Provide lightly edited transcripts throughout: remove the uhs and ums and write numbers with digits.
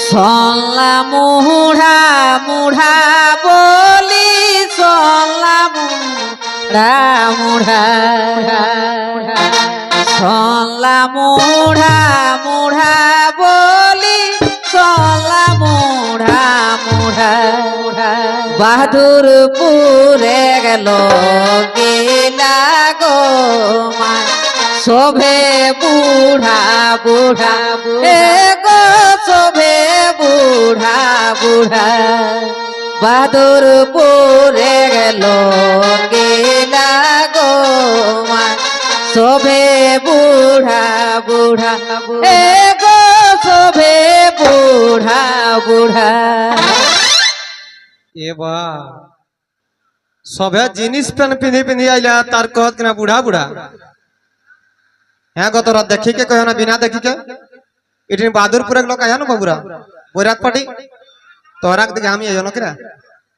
সল্লা মুঢ়া মুঢ়া বলি সল্লা মুঢ়া মুঢ়া সল্লা মুঢ়া মুঢ়া বলি সল্লা মুঢ়া মুঢ়া বাহাদুরপুরে গেল গেলা গো মা শোভে বুঢ়া বুঢ়া এ গো শোভে বুঢ়া বুঢ়া বাহাদুরপুরে গেল গেলা গো মা শোভে বুঢ়া বুঢ়া এ গো শোভে বুঢ়া বুঢ়া। এবার সবে জিনিস পেন পিঁধি পিঁধি আইলা তার कहत कि ना बुढ़ा बुढ़ा হ্যাঁ গো তোরা দেখি কে কহ না বিনা দেখি কে এটি বাহাদুরপুর এক লোক আয়া না বাবুরা বৈরাত পাটি তোরা দিকে আমি আইও না কিরা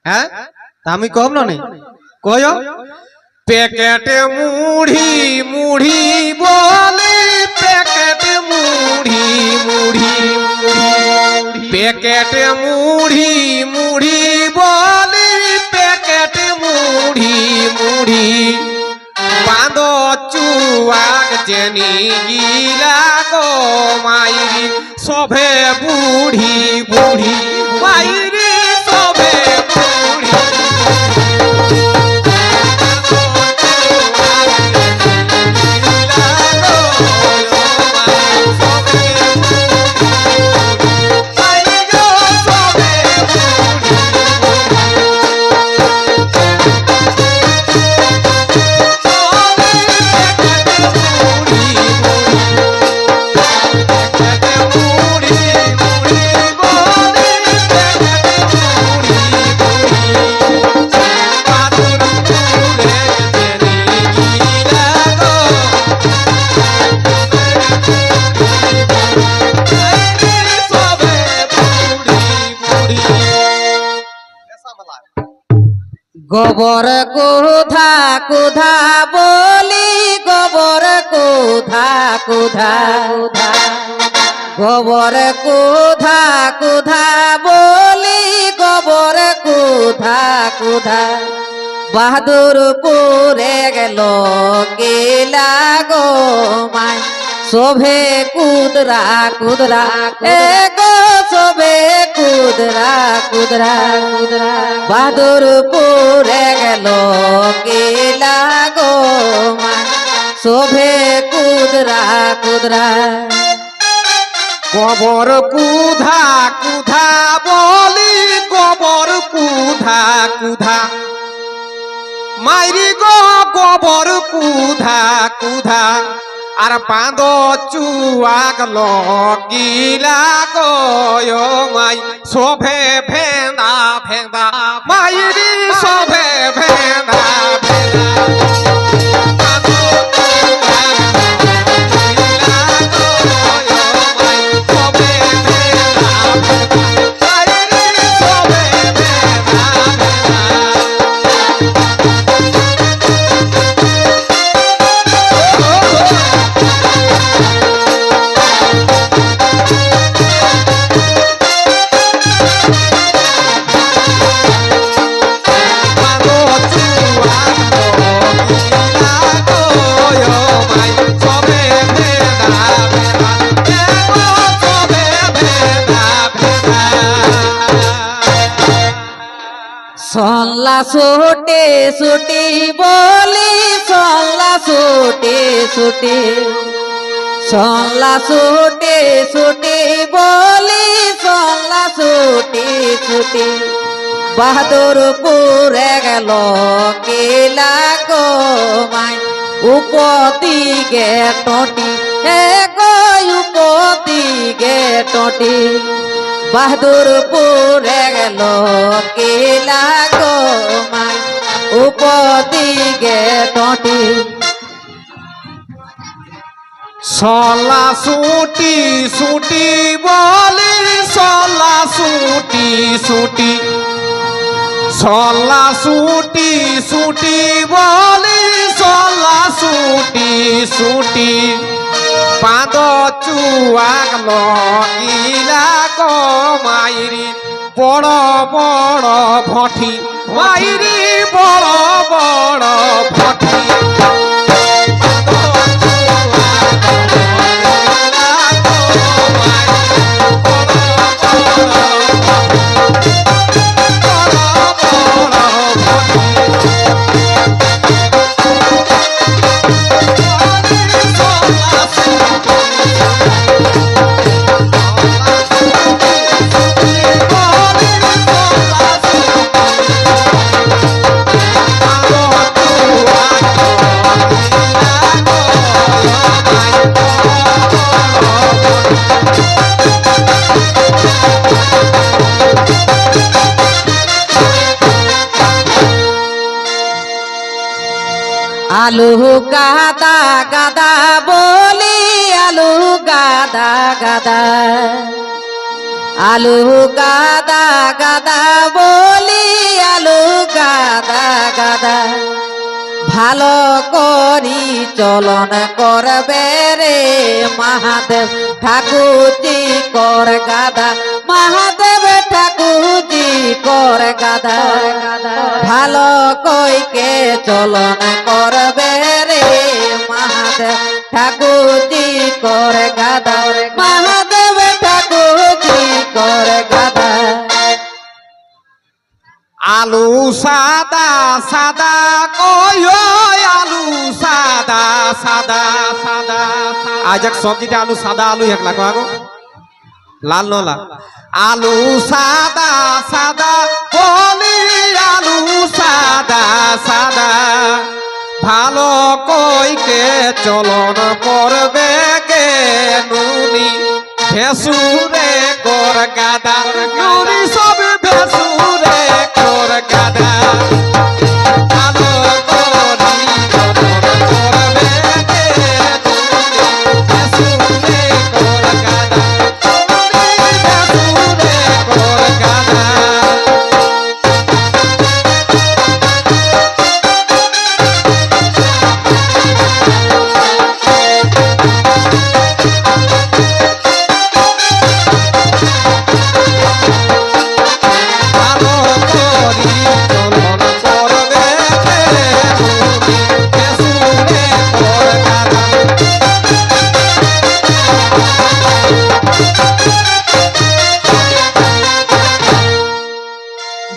হ্যাঁ আমি কম না নি কয় প্যাকেট মুড়ি মুড়ি বলে প্যাকেট মুড়ি মুড়ি প্যাকেট মুড়ি মুড়ি বলে প্যাকেট মুড়ি মুড়ি বাঁধ চুয়াক চেনি গিলা গো মাইরি সভে বুড়ি বুড়ি মাইরি সভে বুড়ি গোবর কোধা কোধা বলি গোবর কোধা কোধা গোবর কোধা কোধা বলি গোবর কোধা কোধা বাহাদুরপুরে গেল গেলা গো মাই শোভে কুদরা কুদরা এ গো শোভে কুদরা কুদরা কুদরা বাহাদুরপুরে গেল গেলা গো মাই শোভে কুদরা কুদরা। গোবর কুধা কুধা বলি গোবর কুধা কুধা মাইরি গো গোবর কুধা কুধা আর বাঁধ চুয়াক লগিলা গয় মাই শোভে ভেন্দা ভেন্দা মাইরি শোভে ভেন্দা ভেন্দা সল্লা সোটে সুটি বলি সল্লা সোটে সুটি সল্লা সোটে সুটি বলি সল্লা সোটে সুটি বাহাদুরপুরে গেল গেলা গো মাই উপদিকে টটি হে গো উপদিকে টটি বাহাদুরপুরে গেল গেলা গো মাই উপদিকে টটি সলা সুটি সুটি বলি সলা সুটি সুটি সলা সুটি সুটি বলি সলা সুটি সুটি বাঁধ চুয়াক লগিলা গো মাইরি বড় বড় ভঠি মাইরি বড় বড় ভঠি আলু গাদা গাদা বলি আলু গাদা গাদা আলু গাদা গাদা বলি আলু গাদা গাদা ভালো করি চলন করবে রে মহাদেব ঠাকুরজি কর গাদা মহাদেব ঠাকুরজি কর গাদা ভালো কইকে চলন করবে রে মহাদেব ঠাকুরজি কর গাদা মহাদেব ঠাকুরজি কর গাদা আলু সাদা সাদা কয় আলু সাদা সাদা সাদা আজ এক সবজিটা আলু সাদা আলু এক লাখ আগো লাল নলা আলু সাদা সাদা বলি আলু সাদা সাদা ভালো কইকে চলন করবে গে নুনি ভেসুরে কর গাদা নুনি সব ভেসুরে কর গাদা ভালো করি চলন করবে গে নুনি ভেসুরে কর গাদা নুনি ভেসুরে কর গাদা ভালো করি চলন করবে নুনি ভেসুরে কর গাদা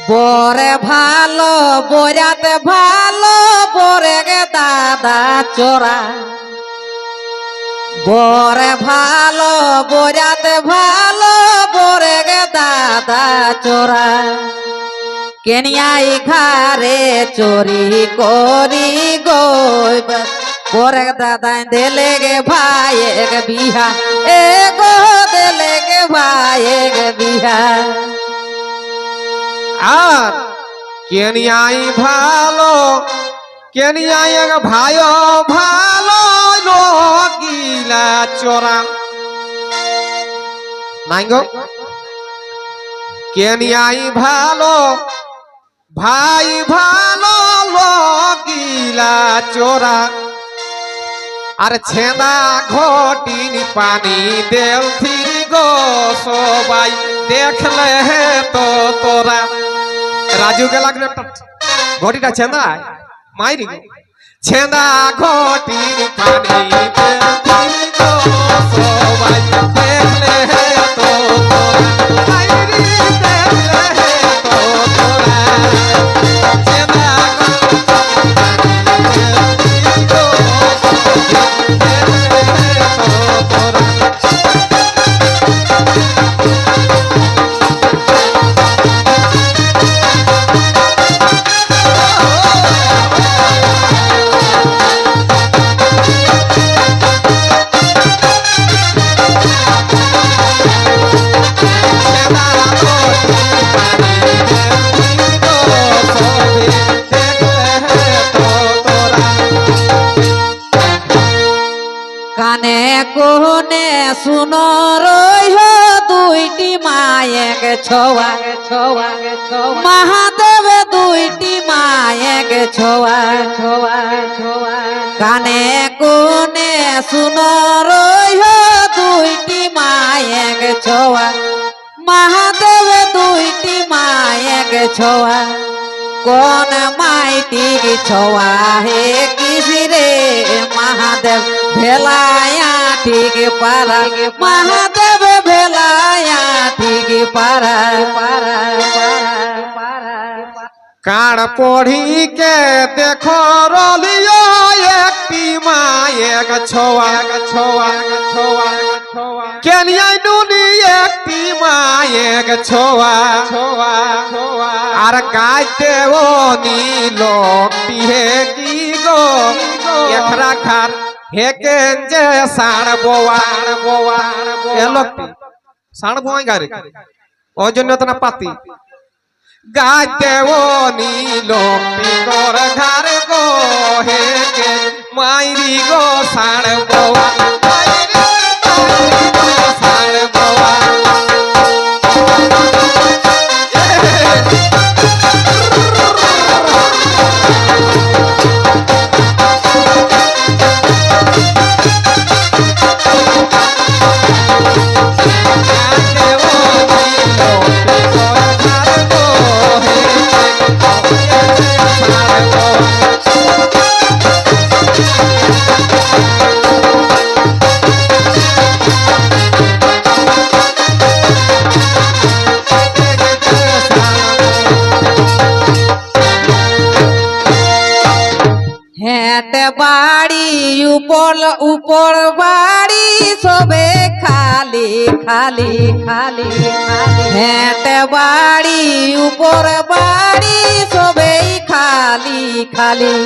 বরে ভালো বরাতে ভালো বরে গে দাদা চোরা বরে ভালো বরাতে ভালো বরে গে দাদা চোরা কেনিয়াই ঘরে চোরি করি গইব বরে দাদা দেলে গে ভাই এক বিহা এ গো দেলে গে ভাই এক বিহা আর কেনিয়াই ভালো কেনিয়াই এক ভাই ভালো লগিলা চোরা নাই গো কেনিয়াই ভালো ভাই ভালো লগিলা চোরা আর ছেঁদা ঘটিনি পানি দেলথি গো সবাই দেখলে তো তোরা রাজু কে লাগলো ঘটিটা ছেঁদা মাইরি গো ছেঁদা ঘটির পানি দেলথি গো সবাই দেখলে তো তোরা মাইরি দেখলে তো তোরা ছেঁদা ঘটির পানি দেলথি গো কানে কোনে শুনো রইহ দুইটি মায়েক ছোয়া ছোয়া মহাদেব দুইটি মায়েক ছোয়া ছোয়া ছোয়া কানে কোনে শুনো রইহ ছোয়া কোন মাইটি ছোয়া হে কিসিরে মহাদেব ভেলায়া ঠিক পারা মহাদেব ভেলায়া ঠিক পারা পারা পারা কার পড়ি কে দেখো রলিও একটি মায়ের ছোয়া ছোয়া ছোয়া কেনিয়াই নুনি একটি মায়ের ছোয়া ছোয়া ছোয়া আর গাইতে ও নীল হে কি গো একরা খার হে কে যে সাড় বোয়া বোয়া এলকটি সাড় বোয়া গারে ওই জন্য তো না পাতি গাইতে ও নীল পিকর ঘর গো হে কে মাইরি গো সাড় বোয়া সাড় বোয়া হেট বাড়ি উপর উপর বাড়ি সবে খালি খালি খালি হেট বাড়ি উপর বাড়ি সবেই খালি খালি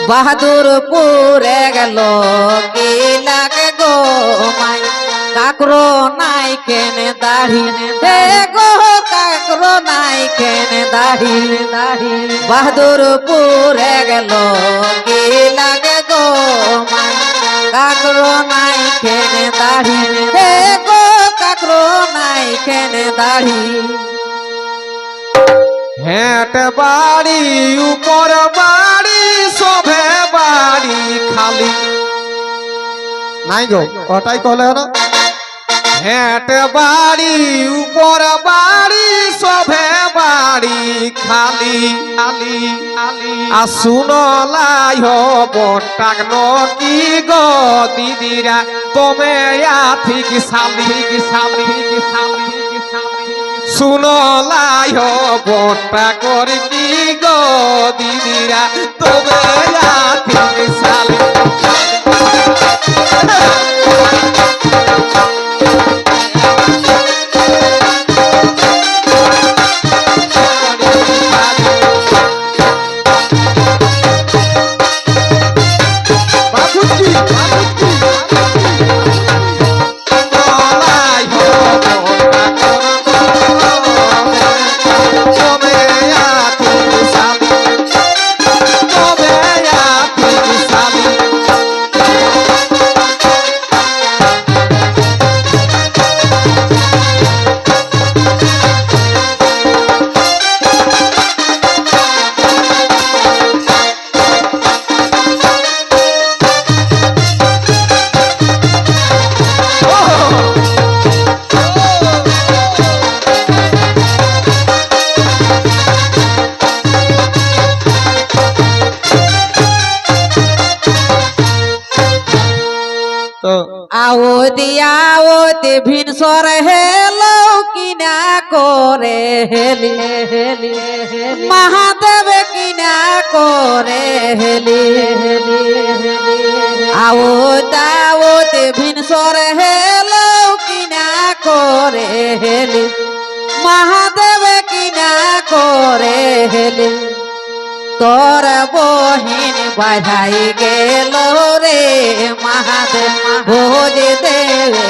বাহাদুরপুর গেল কি লাগে গো মাই কাকরো নাই কেনে দাড়ি হে গো কাকরো নাই কেনে দাড়ি দাড়ি বাহাদুরপুর গেল কি লাগে গো মাই কাকরো নাই কেনে দাড়ি হে গো কাকরো নাই কেনে দাড়ি হেট বাড়ি উপর বাড়ি শোভে বাড়ি খালি নাই গো ওটাই কলে হলো হেট বাড়ি উপর বাড়ি শোভে বাড়ি খালি খালি খালি আসুন লাই বটাক কি গো দিদিরা তুমি আথিক শালি শালি শালি শালি শুনো লাই বটা করি কি গো দিদিরা তবে আথিক শালি আওত ভিনসর হেলো কিনা করে হেলি হেলি মহাদেব কিনা করে হেলি হেলি আওত ভিনসর হেলো কিনা করে হেলি মহাদেব কিনা করে হেলি তোর বহিন বাধাই গেল রে মহাদেব ভোজ দেবে